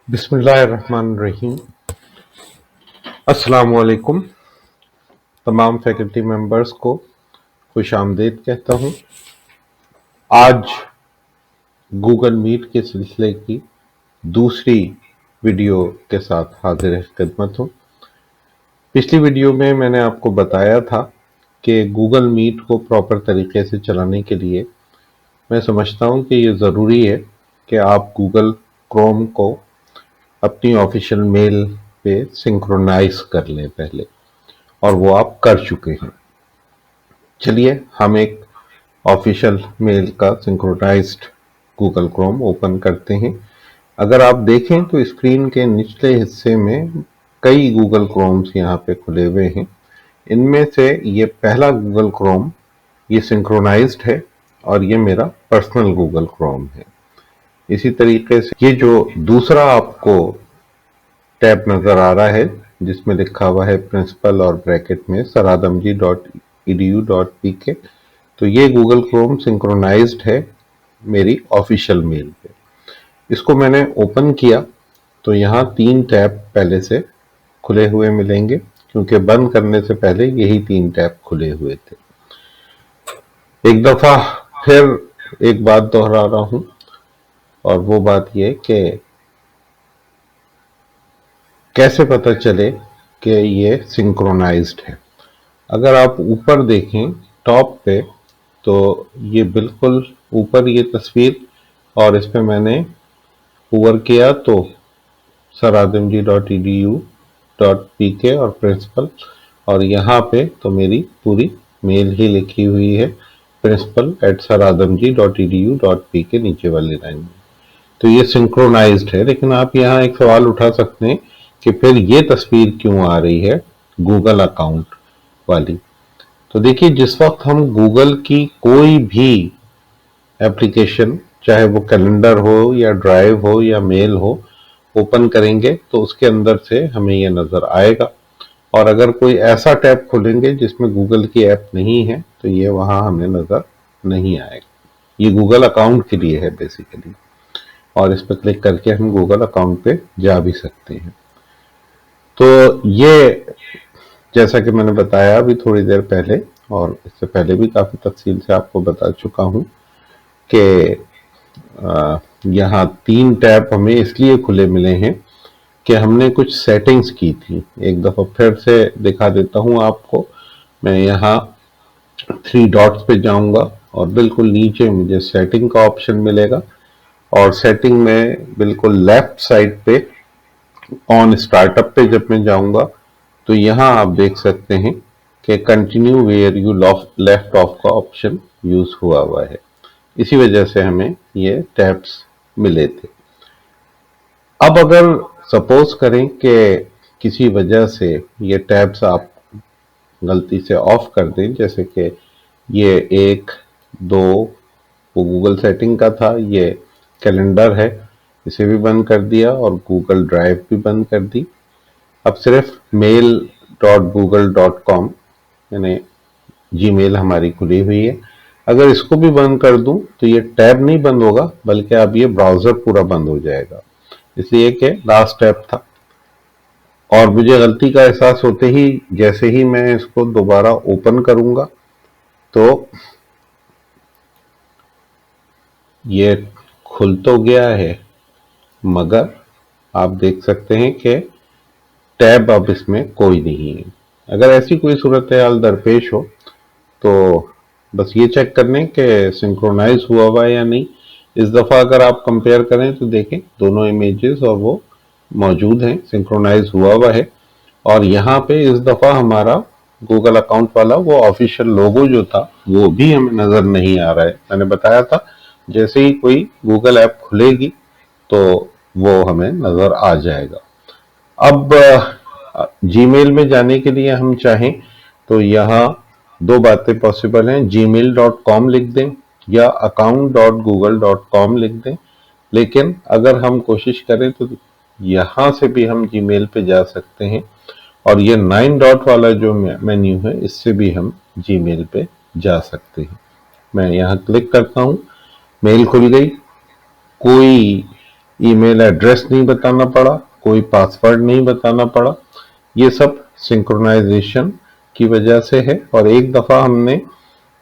बिस्मिल्लाहिर्रहमानिर्रहीम। अस्सलाम वालेकुम। तमाम फैकल्टी मेंबर्स को खुश आमदीद कहता हूँ। आज गूगल मीट के सिलसिले की दूसरी वीडियो के साथ हाजिर खिदमत हूँ। पिछली वीडियो में मैंने आपको बताया था कि गूगल मीट को प्रॉपर तरीके से चलाने के लिए मैं समझता हूँ कि ये ज़रूरी है कि आप गूगल क्रोम को अपनी ऑफिशियल मेल पे सिंक्रोनाइज कर लें पहले, और वो आप कर चुके हैं। चलिए हम एक ऑफिशियल मेल का सिंक्रोनाइज्ड गूगल क्रोम ओपन करते हैं। अगर आप देखें तो स्क्रीन के निचले हिस्से में कई गूगल क्रोम्स यहाँ पे खुले हुए हैं। इनमें से ये पहला गूगल क्रोम ये सिंक्रोनाइज्ड है और ये मेरा पर्सनल गूगल क्रोम है। इसी तरीके से ये जो दूसरा आपको टैब नजर आ रहा है जिसमें लिखा हुआ है प्रिंसिपल और ब्रैकेट में saradamji.edu.pk, तो ये गूगल क्रोम सिंक्रोनाइज्ड है मेरी ऑफिशियल मेल पे। इसको मैंने ओपन किया तो यहाँ 3 टैब पहले से खुले हुए मिलेंगे, क्योंकि बंद करने से पहले यही 3 टैब खुले हुए थे। एक दफा फिर एक बात दोहरा रहा हूं, और वो बात ये कि कैसे पता चले कि ये सिंक्रोनाइज्ड है। अगर आप ऊपर देखें टॉप पे तो ये बिल्कुल ऊपर ये तस्वीर, और इस पे मैंने होवर किया तो saradamji.edu.pk और प्रिंसिपल, और यहाँ पे तो मेरी पूरी मेल ही लिखी हुई है principal@saradamji.edu.pk नीचे वाली लाइन में। तो ये सिंक्रोनाइज्ड है। लेकिन आप यहाँ एक सवाल उठा सकते हैं कि फिर ये तस्वीर क्यों आ रही है गूगल अकाउंट वाली। तो देखिए, जिस वक्त हम गूगल की कोई भी एप्लीकेशन, चाहे वो कैलेंडर हो या ड्राइव हो या मेल हो, ओपन करेंगे तो उसके अंदर से हमें ये नजर आएगा। और अगर कोई ऐसा टैब खोलेंगे जिसमें गूगल की ऐप नहीं है तो ये वहां हमें नजर नहीं आएगा। ये गूगल अकाउंट के लिए है बेसिकली, और इस पर क्लिक करके हम गूगल अकाउंट पे जा भी सकते हैं। तो ये जैसा कि मैंने बताया अभी थोड़ी देर पहले, और इससे पहले भी काफी तफसील से आपको बता चुका हूं कि यहाँ 3 टैब हमें इसलिए खुले मिले हैं कि हमने कुछ सेटिंग्स की थी। एक दफा फिर से दिखा देता हूं आपको। मैं यहाँ 3 डॉट्स पे जाऊंगा और बिल्कुल नीचे मुझे सेटिंग का ऑप्शन मिलेगा, और सेटिंग में बिल्कुल लेफ्ट साइड पे ऑन स्टार्टअप पे जब मैं जाऊंगा तो यहाँ आप देख सकते हैं कि continue where you left off का ऑप्शन यूज हुआ है। इसी वजह से हमें ये टैब्स मिले थे। अब अगर सपोज करें कि किसी वजह से ये टैब्स आप गलती से ऑफ कर दें, जैसे कि ये 1, 2 वो गूगल सेटिंग का था, ये कैलेंडर है इसे भी बंद कर दिया और गूगल ड्राइव भी बंद कर दी। अब सिर्फ mail.google.com यानी जीमेल हमारी खुली हुई है। अगर इसको भी बंद कर दूं तो ये टैब नहीं बंद होगा, बल्कि अब ये ब्राउजर पूरा बंद हो जाएगा, इसलिए कि लास्ट टैब था। और मुझे गलती का एहसास होते ही जैसे ही मैं इसको दोबारा ओपन करूंगा तो ये खुल तो गया है, मगर आप देख सकते हैं कि टैब अब इसमें कोई नहीं है। अगर ऐसी कोई सूरत हाल दरपेश हो तो बस ये चेक कर लें कि सिंक्रोनाइज हुआ है या नहीं। इस दफ़ा अगर आप कंपेयर करें तो देखें दोनों इमेजेस और वो मौजूद हैं, सिंक्रोनाइज हुआ है। और यहाँ पे इस दफ़ा हमारा गूगल अकाउंट वाला वो ऑफिशियल लोगो जो था वो भी हमें नज़र नहीं आ रहा है। मैंने बताया था जैसे ही कोई गूगल ऐप खुलेगी तो वो हमें नज़र आ जाएगा। अब जीमेल में जाने के लिए हम चाहें तो यहाँ 2 बातें पॉसिबल हैं। gmail.com लिख दें या account.google.com लिख दें। लेकिन अगर हम कोशिश करें तो यहाँ से भी हम जीमेल पे जा सकते हैं, और ये 9 डॉट वाला जो मेन्यू है इससे भी हम जीमेल पे जा सकते हैं। मैं यहाँ क्लिक करता हूँ, मेल खुल गई। कोई ईमेल एड्रेस नहीं बताना पड़ा, कोई पासवर्ड नहीं बताना पड़ा। ये सब सिंक्रोनाइजेशन की वजह से है। और एक दफ़ा हमने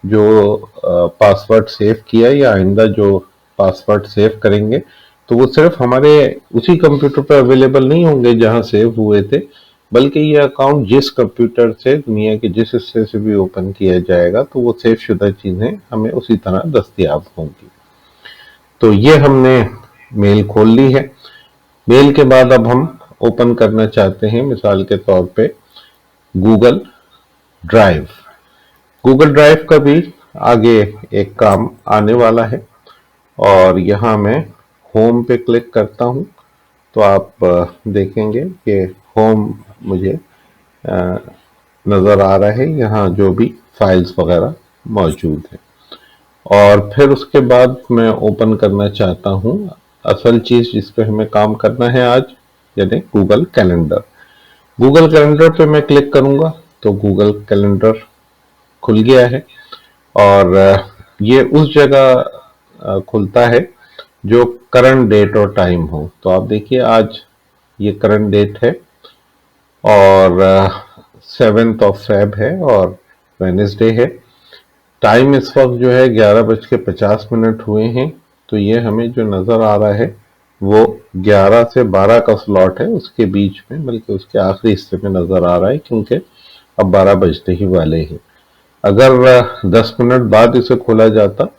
जो पासवर्ड सेव किया या आइंदा जो पासवर्ड सेव करेंगे तो वो सिर्फ हमारे उसी कंप्यूटर पर अवेलेबल नहीं होंगे जहां सेव हुए थे, बल्कि ये अकाउंट जिस कंप्यूटर से दुनिया के जिस हिस्से से भी ओपन किया जाएगा तो वो सेव शुदा चीजें हमें उसी तरह दस्तयाब होंगी। तो ये हमने मेल खोल ली है। मेल के बाद अब हम ओपन करना चाहते हैं मिसाल के तौर पे गूगल ड्राइव। गूगल ड्राइव का भी आगे एक काम आने वाला है और यहाँ मैं होम पे क्लिक करता हूँ तो आप देखेंगे कि होम मुझे नज़र आ रहा है, यहाँ जो भी फाइल्स वगैरह मौजूद है। और फिर उसके बाद मैं ओपन करना चाहता हूँ असल चीज़ जिस पे हमें काम करना है आज, यानी गूगल कैलेंडर। गूगल कैलेंडर पे मैं क्लिक करूँगा तो गूगल कैलेंडर खुल गया है और ये उस जगह खुलता है जो करंट डेट और टाइम हो। तो आप देखिए आज ये करंट डेट है और 7 फेब है और वेडनेसडे है। टाइम इस वक्त जो है 11:50 हुए हैं। तो ये हमें जो नज़र आ रहा है वो 11 से 12 का स्लॉट है, उसके बीच में, बल्कि उसके आखिरी हिस्से में नज़र आ रहा है क्योंकि अब 12 बजने ही वाले हैं। अगर 10 मिनट बाद इसे खोला जाता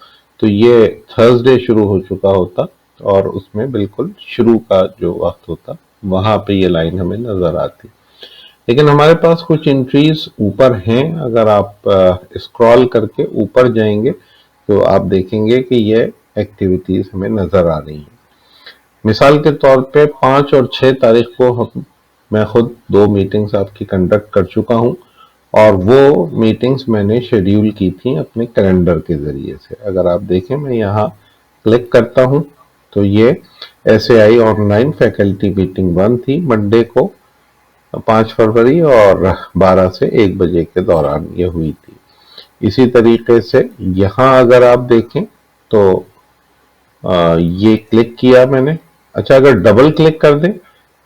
तो ये थर्सडे शुरू हो चुका होता और उसमें बिल्कुल शुरू का जो वक्त होता वहां पे ये लाइन हमें नजर आती। लेकिन हमारे पास कुछ एंट्रीज ऊपर हैं। अगर आप स्क्रॉल करके ऊपर जाएंगे तो आप देखेंगे कि ये एक्टिविटीज हमें नजर आ रही हैं। मिसाल के तौर पे 5 और 6 तारीख को मैं खुद 2 मीटिंग्स आपकी कंडक्ट कर चुका हूं और वो मीटिंग्स मैंने शेड्यूल की थी अपने कैलेंडर के जरिए से। अगर आप देखें मैं यहाँ क्लिक करता हूँ तो ये SAI ऑनलाइन फैकल्टी मीटिंग 1 थी मंडे को 5 फरवरी और 12 से 1 बजे के दौरान ये हुई थी। इसी तरीके से यहाँ अगर आप देखें तो ये क्लिक किया मैंने। अच्छा, अगर डबल क्लिक कर दें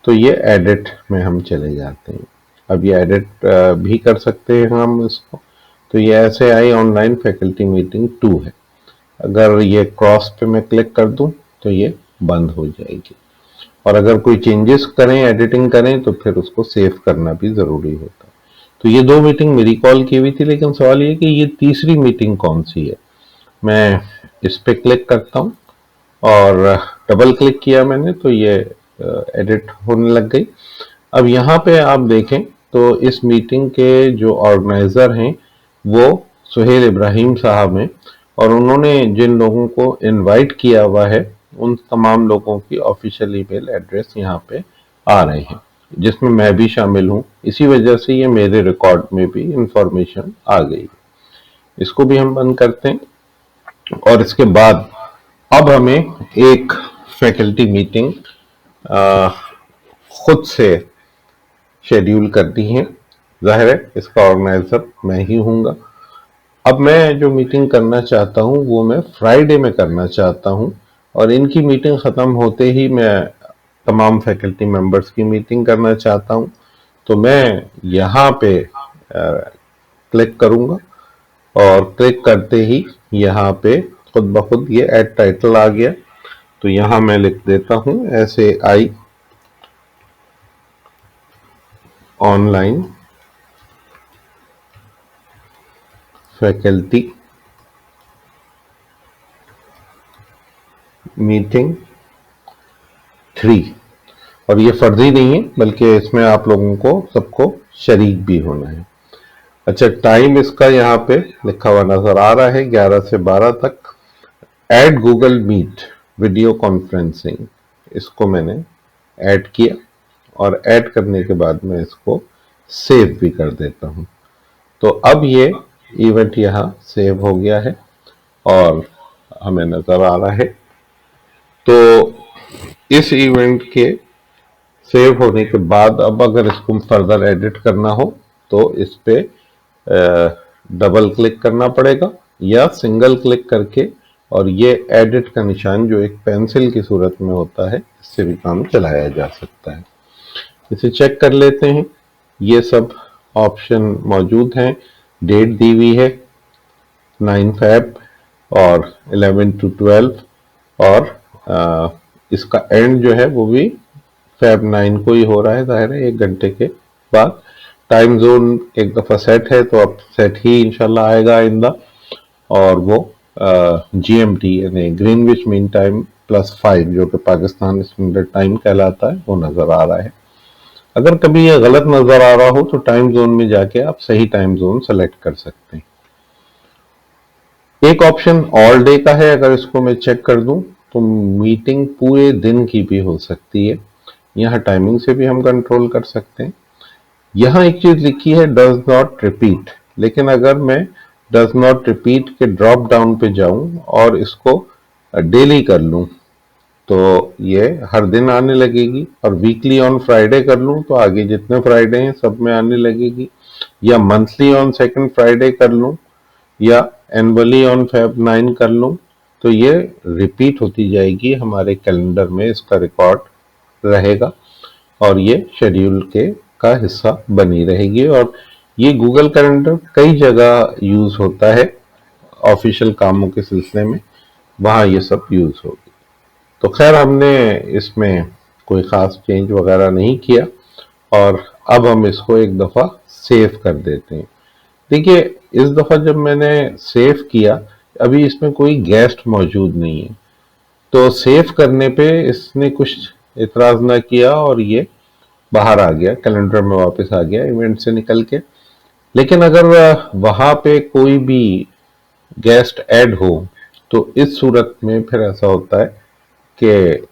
तो ये एडिट में हम चले जाते हैं। अब ये एडिट भी कर सकते हैं हम इसको। तो ये ऐसे आई ऑनलाइन फैकल्टी मीटिंग 2 है। अगर ये क्रॉस पे मैं क्लिक कर दूं तो ये बंद हो जाएगी। और अगर कोई चेंजेस करें, एडिटिंग करें तो फिर उसको सेव करना भी जरूरी होता है। तो ये 2 मीटिंग मेरी कॉल की हुई थी, लेकिन सवाल ये कि ये तीसरी मीटिंग कौन सी है। मैं इस पे क्लिक करता हूँ और डबल क्लिक किया मैंने तो ये एडिट होने लग गई। अब यहाँ पे आप देखें तो इस मीटिंग के जो ऑर्गेनाइजर हैं वो सुहेल इब्राहिम साहब हैं और उन्होंने जिन लोगों को इनवाइट किया हुआ है उन तमाम लोगों की ऑफिशियल ईमेल एड्रेस यहाँ पे आ रहे हैं, जिसमें मैं भी शामिल हूँ। इसी वजह से ये मेरे रिकॉर्ड में भी इंफॉर्मेशन आ गई। इसको भी हम बंद करते हैं और इसके बाद अब हमें एक फैकल्टी मीटिंग खुद से शेड्यूल करनी है। जाहिर है इसका ऑर्गेनाइजर मैं ही हूँगा। अब मैं जो मीटिंग करना चाहता हूँ वो मैं फ्राइडे में करना चाहता हूँ और इनकी मीटिंग ख़त्म होते ही मैं तमाम फैकल्टी मेंबर्स की मीटिंग करना चाहता हूँ। तो मैं यहाँ पे क्लिक करूँगा और क्लिक करते ही यहाँ पे खुद ब खुद ये ऐड टाइटल आ गया। तो यहाँ मैं लिख देता हूँ SAI ऑनलाइन फैकल्टी मीटिंग 3। और ये फर्जी नहीं है बल्कि इसमें आप लोगों को सबको शरीक भी होना है। अच्छा, टाइम इसका यहाँ पे लिखा हुआ नजर आ रहा है 11 से 12 तक। Add Google Meet video conferencing, इसको मैंने ऐड किया और ऐड करने के बाद मैं इसको सेव भी कर देता हूँ। तो अब ये इवेंट यहाँ सेव हो गया है और हमें नजर आ रहा है। तो इस इवेंट के सेव होने के बाद अब अगर इसको फर्दर एडिट करना हो तो इस पे डबल क्लिक करना पड़ेगा या सिंगल क्लिक करके और ये एडिट का निशान जो एक पेंसिल की सूरत में होता है, इससे भी काम चलाया जा सकता है। इसे चेक कर लेते हैं। ये सब ऑप्शन मौजूद हैं। डेट दी हुई है 9 फैब और 11 to 12 और इसका एंड जो है वो भी फैब 9 को ही हो रहा है, जाहिर है 1 घंटे के बाद। टाइम जोन एक दफ़ा सेट है तो अब सेट ही इंशाल्लाह आएगा आइंदा, और वो GMT यानी ग्रीनविच मीन टाइम +5 जो कि पाकिस्तान स्टैंडर्ड टाइम कहलाता है वो नज़र आ रहा है। अगर कभी ये गलत नज़र आ रहा हो तो टाइम जोन में जाके आप सही टाइम जोन सेलेक्ट कर सकते हैं। एक ऑप्शन ऑल डे का है, अगर इसको मैं चेक कर दूं तो मीटिंग पूरे दिन की भी हो सकती है। यहाँ टाइमिंग से भी हम कंट्रोल कर सकते हैं। यहाँ एक चीज लिखी है डज नॉट रिपीट, लेकिन अगर मैं डज नॉट रिपीट के ड्रॉप डाउन पे जाऊं और इसको डेली कर लूं तो ये हर दिन आने लगेगी, और वीकली ऑन फ्राइडे कर लूं तो आगे जितने फ्राइडे हैं सब में आने लगेगी, या मंथली ऑन सेकंड फ्राइडे कर लूं या एनुअली ऑन फेब 9 कर लूं तो ये रिपीट होती जाएगी हमारे कैलेंडर में, इसका रिकॉर्ड रहेगा और ये शेड्यूल के का हिस्सा बनी रहेगी। और ये गूगल कैलेंडर कई जगह यूज होता है ऑफिशियल कामों के सिलसिले में, वहां ये सब यूज होगी। तो खैर हमने इसमें कोई खास चेंज वगैरह नहीं किया और अब हम इसको एक दफा सेव कर देते हैं। देखिए इस दफा जब मैंने सेव किया, अभी इसमें कोई गेस्ट मौजूद नहीं है, तो सेव करने पे इसने कुछ इतराज ना किया और ये बाहर आ गया, कैलेंडर में वापस आ गया इवेंट से निकल के। लेकिन अगर वहां पे कोई भी गेस्ट ऐड हो तो इस सूरत में फिर ऐसा होता है कि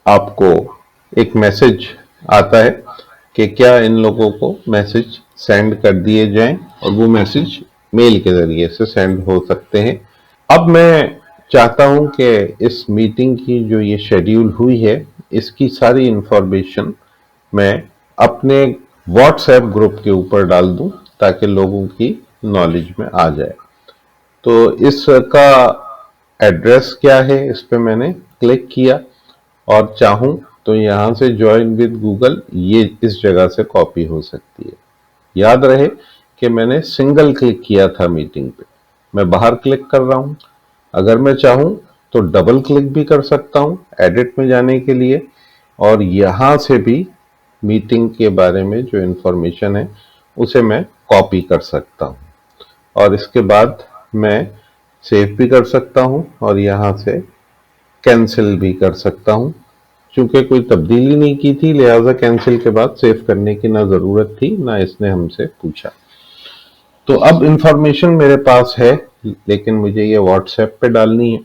आपको एक मैसेज आता है कि क्या इन लोगों को मैसेज सेंड कर दिए जाएं, और वो मैसेज मेल के जरिए से सेंड हो सकते हैं। अब मैं चाहता हूं कि इस मीटिंग की जो ये शेड्यूल हुई है इसकी सारी इंफॉर्मेशन मैं अपने व्हाट्सएप ग्रुप के ऊपर डाल दूं ताकि लोगों की नॉलेज में आ जाए। तो इसका एड्रेस क्या है, इस पे मैंने क्लिक किया और चाहूं तो यहां से ज्वाइन विद गूगल ये इस जगह से कॉपी हो सकती है। याद रहे कि मैंने सिंगल क्लिक किया था मीटिंग पे, मैं बाहर क्लिक कर रहा हूं। अगर मैं चाहूं तो डबल क्लिक भी कर सकता हूं एडिट में जाने के लिए, और यहां से भी मीटिंग के बारे में जो इंफॉर्मेशन है उसे मैं कॉपी कर सकता हूं, और इसके बाद मैं सेव भी कर सकता हूं और यहां से कैंसिल भी कर सकता हूं। चूंकि कोई तब्दीली नहीं की थी लिहाजा कैंसिल के बाद सेव करने की ना जरूरत थी ना इसने हमसे पूछा। तो अब इंफॉर्मेशन मेरे पास है, लेकिन मुझे ये व्हाट्सएप पे डालनी है।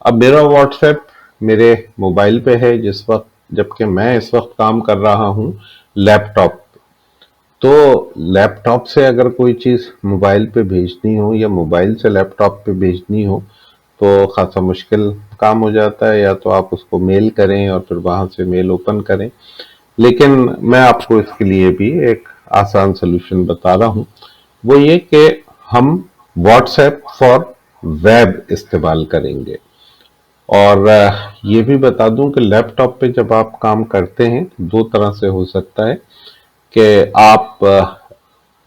अब मेरा व्हाट्सएप मेरे मोबाइल पे है जिस वक्त, जबकि मैं इस वक्त काम कर रहा हूँ लैपटॉप। तो लैपटॉप से अगर कोई चीज़ मोबाइल पे भेजनी हो या मोबाइल से लैपटॉप पे भेजनी हो तो खासा मुश्किल काम हो जाता है, या तो आप उसको मेल करें और फिर वहां से मेल ओपन करें। लेकिन मैं आपको इसके लिए भी एक आसान सोल्यूशन बता रहा हूं, वो ये कि हम व्हाट्सएप फॉर वेब इस्तेमाल करेंगे। और ये भी बता दूं कि लैपटॉप पे जब आप काम करते हैं तो दो तरह से हो सकता है कि आप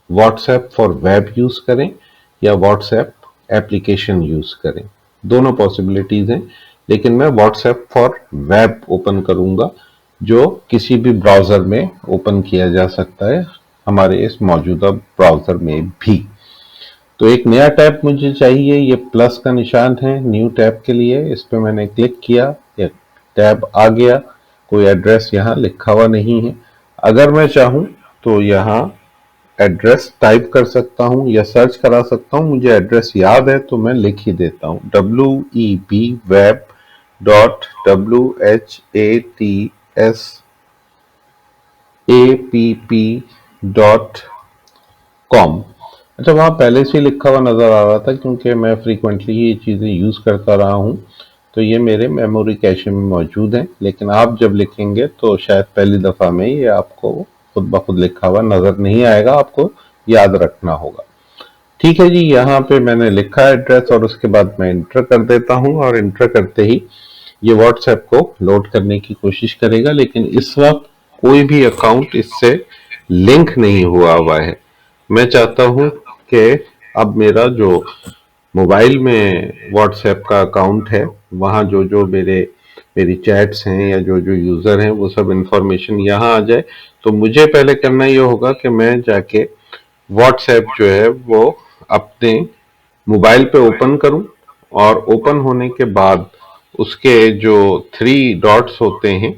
व्हाट्सएप फॉर वेब यूज करें या व्हाट्सएप एप्लीकेशन यूज करें, दोनों पॉसिबिलिटीज हैं। लेकिन मैं व्हाट्सएप फॉर वेब ओपन करूंगा जो किसी भी ब्राउजर में ओपन किया जा सकता है, हमारे इस मौजूदा ब्राउजर में भी। तो एक नया टैब मुझे चाहिए, ये प्लस का निशान है न्यू टैब के लिए, इस पे मैंने क्लिक किया, ये टैब आ गया। कोई एड्रेस यहाँ लिखा हुआ नहीं है। अगर मैं चाहूं तो यहाँ एड्रेस टाइप कर सकता हूं या सर्च करा सकता हूं। मुझे एड्रेस याद है तो मैं लिख ही देता हूं web.whatsapp.com। अच्छा, वहां पहले से लिखा हुआ नजर आ रहा था क्योंकि मैं फ्रीक्वेंटली ये चीजें यूज करता रहा हूं, तो ये मेरे मेमोरी कैशे में मौजूद है। लेकिन आप जब लिखेंगे तो शायद पहली दफा में ये आपको खुद ब खुद लिखा हुआ नजर नहीं आएगा, आपको याद रखना होगा। ठीक है जी, यहाँ पे मैंने लिखा एड्रेस और उसके बाद मैं इंटर कर देता हूँ और इंटर करते ही ये व्हाट्सएप को लोड करने की कोशिश करेगा, लेकिन इस वक्त कोई भी अकाउंट इससे लिंक नहीं हुआ है। मैं चाहता हूँ कि अब मेरा जो मोबाइल में व्हाट्सएप का अकाउंट है, वहाँ जो जो मेरी चैट्स हैं या जो जो यूज़र हैं वो सब इंफॉर्मेशन यहाँ आ जाए। तो मुझे पहले करना ये होगा कि मैं जाके व्हाट्सएप जो है वो अपने मोबाइल पे ओपन करूं और ओपन होने के बाद उसके जो 3 डॉट्स होते हैं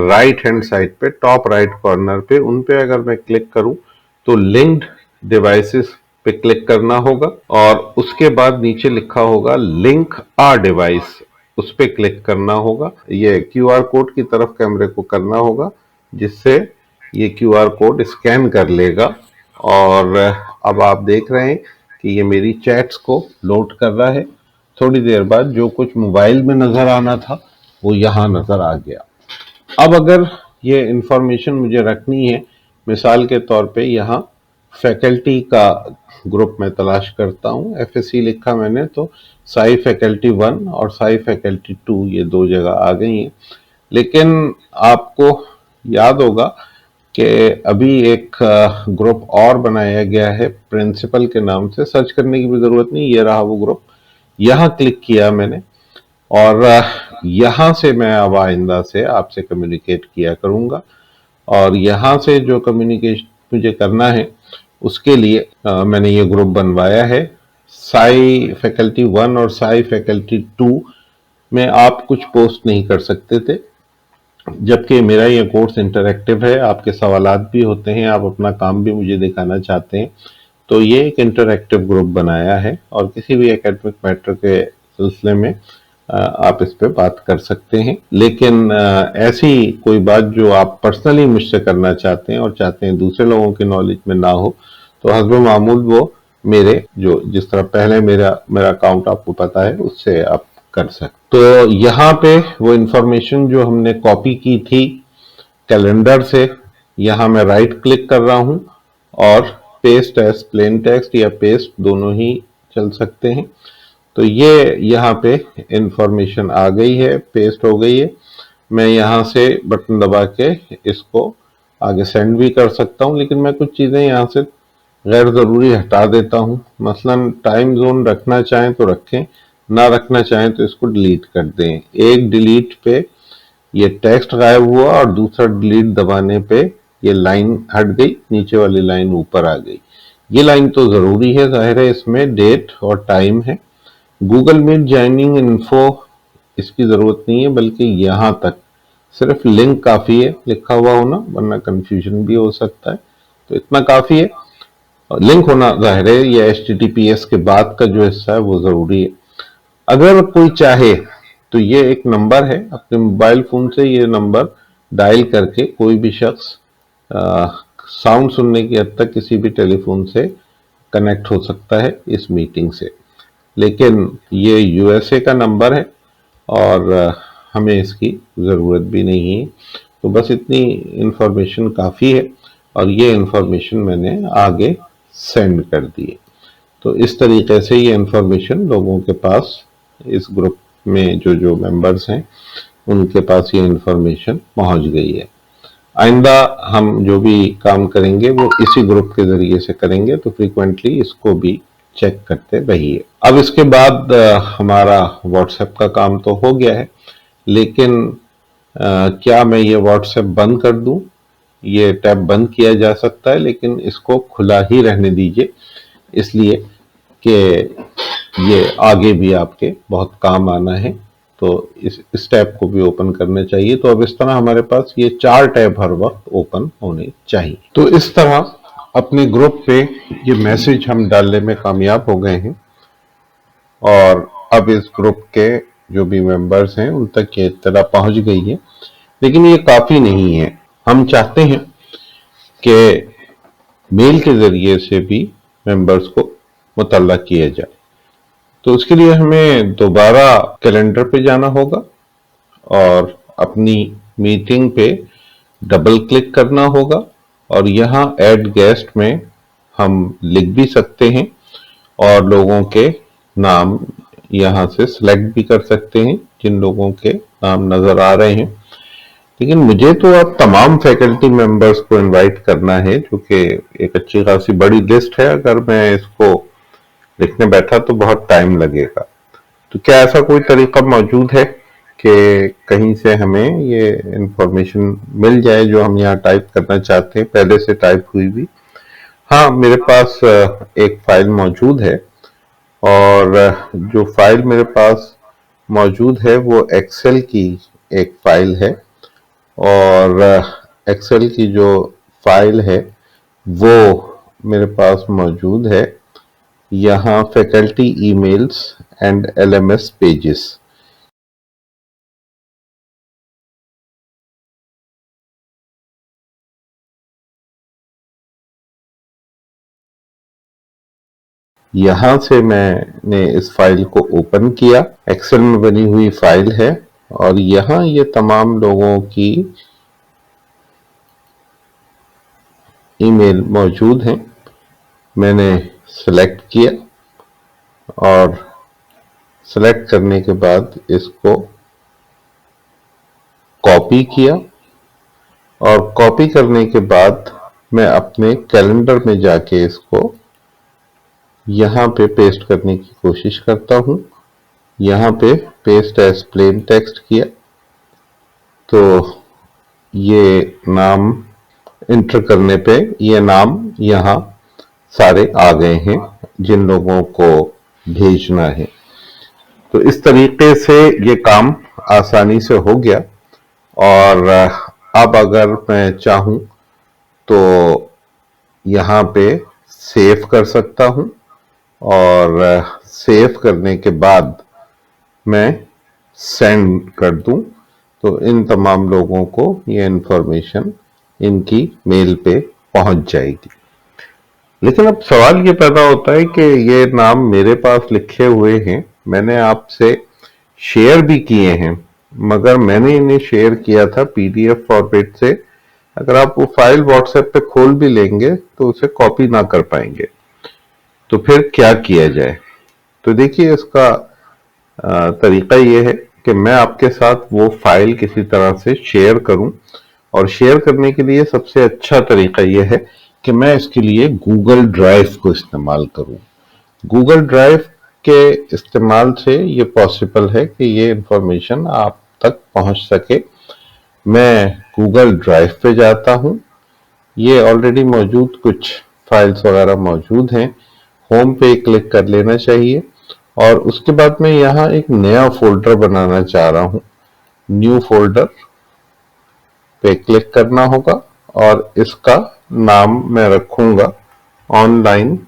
राइट हैंड साइड पे, टॉप राइट कॉर्नर पे, उन पे अगर मैं क्लिक करूं तो लिंक्ड डिवाइसेस पे क्लिक करना होगा और उसके बाद नीचे लिखा होगा लिंक आ डिवाइस, उस पे क्लिक करना होगा। ये क्यूआर कोड की तरफ कैमरे को करना होगा जिससे ये क्यूआर कोड स्कैन कर लेगा और अब आप देख रहे हैं कि ये मेरी चैट्स को लोड कर रहा है। थोड़ी देर बाद जो कुछ मोबाइल में नजर आना था वो यहाँ नजर आ गया। अब अगर ये इंफॉर्मेशन मुझे रखनी है, मिसाल के तौर पे यहाँ फैकल्टी का ग्रुप में तलाश करता हूँ, एफएससी लिखा मैंने तो साई फैकल्टी 1 और साई फैकल्टी 2 ये 2 जगह आ गई हैं। लेकिन आपको याद होगा कि अभी एक ग्रुप और बनाया गया है प्रिंसिपल के नाम से, सर्च करने की भी जरूरत नहीं, ये रहा वो ग्रुप। यहाँ क्लिक किया मैंने और यहाँ से मैं अब आइंदा से आपसे कम्युनिकेट किया करूंगा और यहाँ से जो कम्युनिकेशन मुझे करना है उसके लिए मैंने ये ग्रुप बनवाया है। साई फैकल्टी 1 और साई फैकल्टी 2 में आप कुछ पोस्ट नहीं कर सकते थे, जबकि मेरा ये कोर्स इंटरैक्टिव है, आपके सवालात भी होते हैं, आप अपना काम भी मुझे दिखाना चाहते हैं, तो ये एक इंटरैक्टिव ग्रुप बनाया है और किसी भी एकेडमिक मैटर के सिलसिले में आप इस पे बात कर सकते हैं। लेकिन ऐसी कोई बात जो आप पर्सनली मुझसे करना चाहते हैं और चाहते हैं दूसरे लोगों की नॉलेज में ना हो, तो हस्ब मामूल वो मेरे जो जिस तरह पहले मेरा अकाउंट आपको पता है उससे आप कर सकते। तो यहाँ पे वो इंफॉर्मेशन जो हमने कॉपी की थी कैलेंडर से, यहाँ मैं राइट क्लिक कर रहा हूँ और पेस्ट एज प्लेन टेक्स्ट या पेस्ट दोनों ही चल सकते हैं। तो ये यहाँ पे इंफॉर्मेशन आ गई है, पेस्ट हो गई है। मैं यहाँ से बटन दबा के इसको आगे सेंड भी कर सकता हूँ, लेकिन मैं कुछ चीज़ें यहाँ से गैर ज़रूरी हटा देता हूँ। मसलन टाइम जोन रखना चाहें तो रखें, ना रखना चाहें तो इसको डिलीट कर दें। एक डिलीट पे ये टेक्स्ट गायब हुआ और दूसरा डिलीट दबाने पे ये लाइन हट गई, नीचे वाली लाइन ऊपर आ गई। ये लाइन तो ज़रूरी है, जाहिर है इसमें डेट और टाइम है। गूगल मीट ज्वाइनिंग इन्फो इसकी ज़रूरत नहीं है, बल्कि यहाँ तक सिर्फ लिंक काफ़ी है लिखा हुआ होना, वरना कंफ्यूजन भी हो सकता है, तो इतना काफ़ी है। लिंक होना जाहिर है, ये HTTPS के बाद का जो हिस्सा है वो ज़रूरी है। अगर कोई चाहे तो ये एक नंबर है, अपने मोबाइल फ़ोन से ये नंबर डायल करके कोई भी शख्स साउंड सुनने की हद तक किसी भी टेलीफोन से कनेक्ट हो सकता है इस मीटिंग से। लेकिन ये USA का नंबर है और हमें इसकी ज़रूरत भी नहीं है। तो बस इतनी इंफॉर्मेशन काफ़ी है और ये इंफॉर्मेशन मैंने आगे सेंड कर दी है। तो इस तरीके से ये इंफॉर्मेशन लोगों के पास, इस ग्रुप में जो जो मेंबर्स हैं उनके पास ये इंफॉर्मेशन पहुंच गई है। आइंदा हम जो भी काम करेंगे वो इसी ग्रुप के जरिए से करेंगे, तो फ्रीक्वेंटली इसको भी चेक करते रहिए। अब इसके बाद हमारा व्हाट्सएप का काम तो हो गया है, लेकिन क्या मैं ये व्हाट्सएप बंद कर दूं? ये टैब बंद किया जा सकता है, लेकिन इसको खुला ही रहने दीजिए, इसलिए कि ये आगे भी आपके बहुत काम आना है, तो इस टैब को भी ओपन करने चाहिए। तो अब इस तरह हमारे पास ये 4 टैब हर वक्त ओपन होने चाहिए। तो इस तरह अपने ग्रुप पे ये मैसेज हम डालने में कामयाब हो गए हैं और अब इस ग्रुप के जो भी मेंबर्स हैं उन तक ये इत्तला पहुंच गई है। लेकिन ये काफी नहीं है, हम चाहते हैं कि मेल के जरिए से भी मेंबर्स को मुतल्ला किया जाए। तो उसके लिए हमें दोबारा कैलेंडर पे जाना होगा और अपनी मीटिंग पे डबल क्लिक करना होगा और यहाँ ऐड गेस्ट में हम लिख भी सकते हैं और लोगों के नाम यहाँ से सिलेक्ट भी कर सकते हैं जिन लोगों के नाम नजर आ रहे हैं। लेकिन मुझे तो अब तमाम फैकल्टी मेंबर्स को इनवाइट करना है, जो कि एक अच्छी खासी बड़ी लिस्ट है। अगर मैं इसको लिखने बैठा तो बहुत टाइम लगेगा। तो क्या ऐसा कोई तरीका मौजूद है कि कहीं से हमें ये इंफॉर्मेशन मिल जाए जो हम यहाँ टाइप करना चाहते हैं, पहले से टाइप हुई भी? हाँ, मेरे पास एक फाइल मौजूद है और जो फाइल मेरे पास मौजूद है वो एक्सेल की एक फाइल है। और एक्सेल की जो फाइल है वो मेरे पास मौजूद है यहाँ faculty emails and LMS pages. यहाँ से मैंने इस फाइल को ओपन किया। एक्सेल में बनी हुई फाइल है और यहाँ ये तमाम लोगों की ईमेल मौजूद हैं। मैंने सेलेक्ट किया और सेलेक्ट करने के बाद इसको कॉपी किया और कॉपी करने के बाद मैं अपने कैलेंडर में जाके इसको यहाँ पे पेस्ट करने की कोशिश करता हूँ। यहाँ पे पेस्ट एज प्लेन टेक्स्ट किया तो ये नाम इंटर करने पे ये नाम यहाँ सारे आ गए हैं जिन लोगों को भेजना है। तो इस तरीके से ये काम आसानी से हो गया। और अब अगर मैं चाहूँ तो यहाँ पे सेव कर सकता हूँ और सेव करने के बाद मैं सेंड कर दूं तो इन तमाम लोगों को ये इंफॉर्मेशन इनकी मेल पे पहुंच जाएगी। लेकिन अब सवाल ये पैदा होता है कि ये नाम मेरे पास लिखे हुए हैं, मैंने आपसे शेयर भी किए हैं, मगर मैंने इन्हें शेयर किया था पीडीएफ फॉर्मेट से। अगर आप वो फाइल व्हाट्सएप पे खोल भी लेंगे तो उसे कॉपी ना कर पाएंगे। तो फिर क्या किया जाए? तो देखिए, इसका तरीका ये है कि मैं आपके साथ वो फाइल किसी तरह से शेयर करूं। और शेयर करने के लिए सबसे अच्छा तरीका ये है कि मैं इसके लिए गूगल ड्राइव को इस्तेमाल करूं। गूगल ड्राइव के इस्तेमाल से ये पॉसिबल है कि ये इंफॉर्मेशन आप तक पहुंच सके। मैं गूगल ड्राइव पे जाता हूं। ये ऑलरेडी मौजूद कुछ फाइल्स वगैरह मौजूद हैं। होम पे क्लिक कर लेना चाहिए और उसके बाद मैं यहाँ एक नया फोल्डर बनाना चाह रहा हूँ। न्यू फोल्डर पे क्लिक करना होगा और इसका नाम मैं रखूंगा ऑनलाइन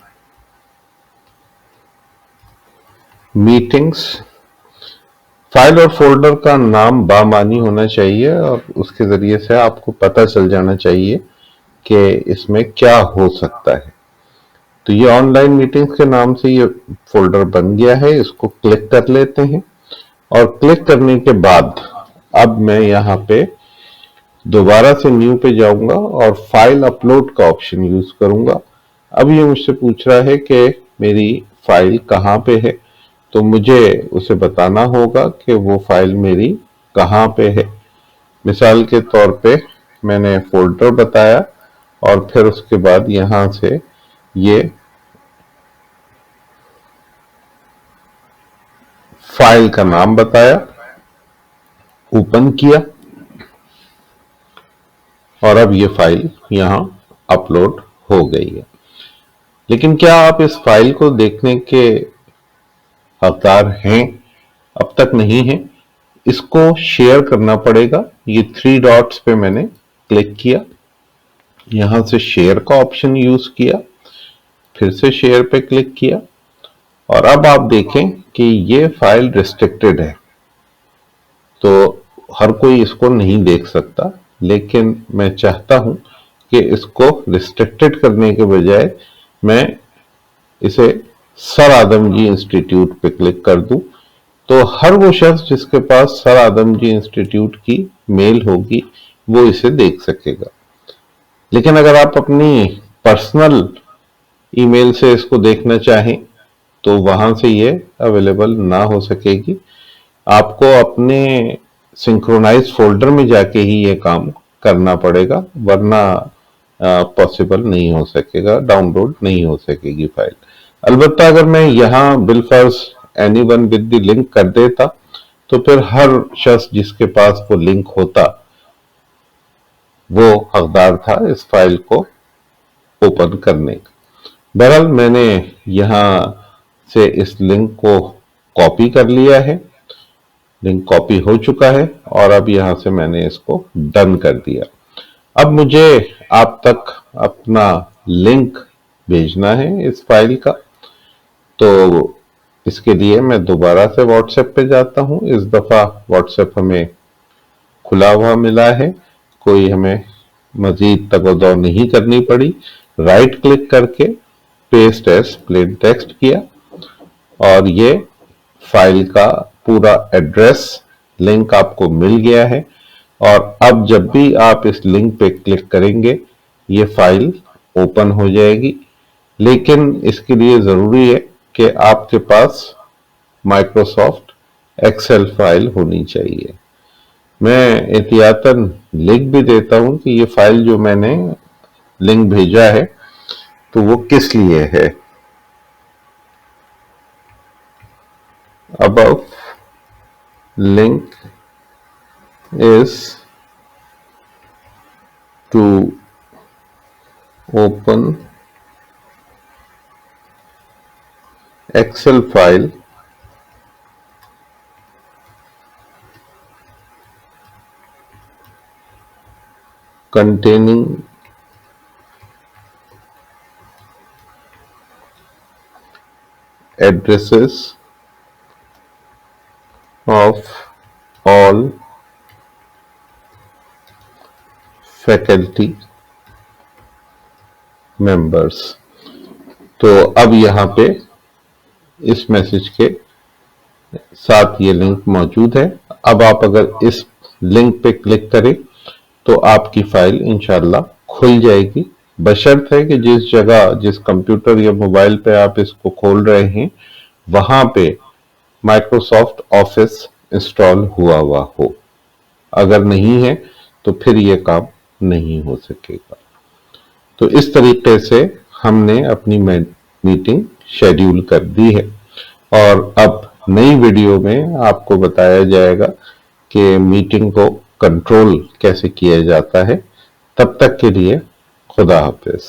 मीटिंग्स। फाइल और फोल्डर का नाम बामानी होना चाहिए और उसके जरिए से आपको पता चल जाना चाहिए कि इसमें क्या हो सकता है। तो ये ऑनलाइन मीटिंग्स के नाम से ये फोल्डर बन गया है। इसको क्लिक कर लेते हैं और क्लिक करने के बाद अब मैं यहाँ पे दोबारा से न्यू पे जाऊंगा और फाइल अपलोड का ऑप्शन यूज करूंगा। अब ये मुझसे पूछ रहा है कि मेरी फाइल कहाँ पे है, तो मुझे उसे बताना होगा कि वो फाइल मेरी कहाँ पे है। मिसाल के तौर पे मैंने फोल्डर बताया और फिर उसके बाद यहां से ये फाइल का नाम बताया, ओपन किया और अब ये फाइल यहां अपलोड हो गई है। लेकिन क्या आप इस फाइल को देखने के हकदार हैं? अब तक नहीं है। इसको शेयर करना पड़ेगा। ये 3 डॉट्स पे मैंने क्लिक किया, यहां से शेयर का ऑप्शन यूज किया, फिर से शेयर पे क्लिक किया और अब आप देखें कि ये फाइल रिस्ट्रिक्टेड है, तो हर कोई इसको नहीं देख सकता। लेकिन मैं चाहता हूं कि इसको रिस्ट्रिक्टेड करने के बजाय मैं इसे सर आदमजी इंस्टीट्यूट पे क्लिक कर दूं, तो हर वो शख्स जिसके पास सर आदमजी इंस्टीट्यूट की मेल होगी वो इसे देख सकेगा। लेकिन अगर आप अपनी पर्सनल ईमेल से इसको देखना चाहें तो वहां से ये अवेलेबल ना हो सकेगी। आपको अपने सिंक्रोनाइज फोल्डर में जाके ही ये काम करना पड़ेगा, वरना पॉसिबल नहीं हो सकेगा, डाउनलोड नहीं हो सकेगी फाइल। अलबत्ता अगर मैं यहाँ बिलफर्ज एनीवन विद द लिंक कर देता तो फिर हर शख्स जिसके पास वो लिंक होता वो हकदार था इस फाइल को ओपन करने का। बहरहाल मैंने यहां से इस लिंक को कॉपी कर लिया है, लिंक कॉपी हो चुका है और अब यहां से मैंने इसको डन कर दिया। अब मुझे आप तक अपना लिंक भेजना है इस फाइल का, तो इसके लिए मैं दोबारा से व्हाट्सएप पे जाता हूं। इस दफा व्हाट्सएप हमें खुला हुआ मिला है, कोई हमें मजीद तगोदौ नहीं करनी पड़ी। राइट क्लिक करके पेस्ट एज प्लेन टेक्स्ट किया और ये फाइल का पूरा एड्रेस लिंक आपको मिल गया है। और अब जब भी आप इस लिंक पे क्लिक करेंगे ये फाइल ओपन हो जाएगी, लेकिन इसके लिए जरूरी है कि आपके पास माइक्रोसॉफ्ट एक्सेल फाइल होनी चाहिए। मैं एहतियातन लिख भी देता हूं कि ये फाइल जो मैंने लिंक भेजा है तो वो किस लिए है। above link is to open Excel file containing addresses of all faculty members। तो अब यहां पे इस मैसेज के साथ ये लिंक मौजूद है। अब आप अगर इस लिंक पे क्लिक करें तो आपकी फाइल इंशाल्लाह खुल जाएगी, बशर्त है कि जिस जगह, जिस कंप्यूटर या मोबाइल पे आप इसको खोल रहे हैं वहां पे माइक्रोसॉफ्ट ऑफिस इंस्टॉल हुआ हुआ हो। अगर नहीं है तो फिर ये काम नहीं हो सकेगा। तो इस तरीके से हमने अपनी मीटिंग शेड्यूल कर दी है और अब नई वीडियो में आपको बताया जाएगा कि मीटिंग को कंट्रोल कैसे किया जाता है। तब तक के लिए खुदा हाफिज।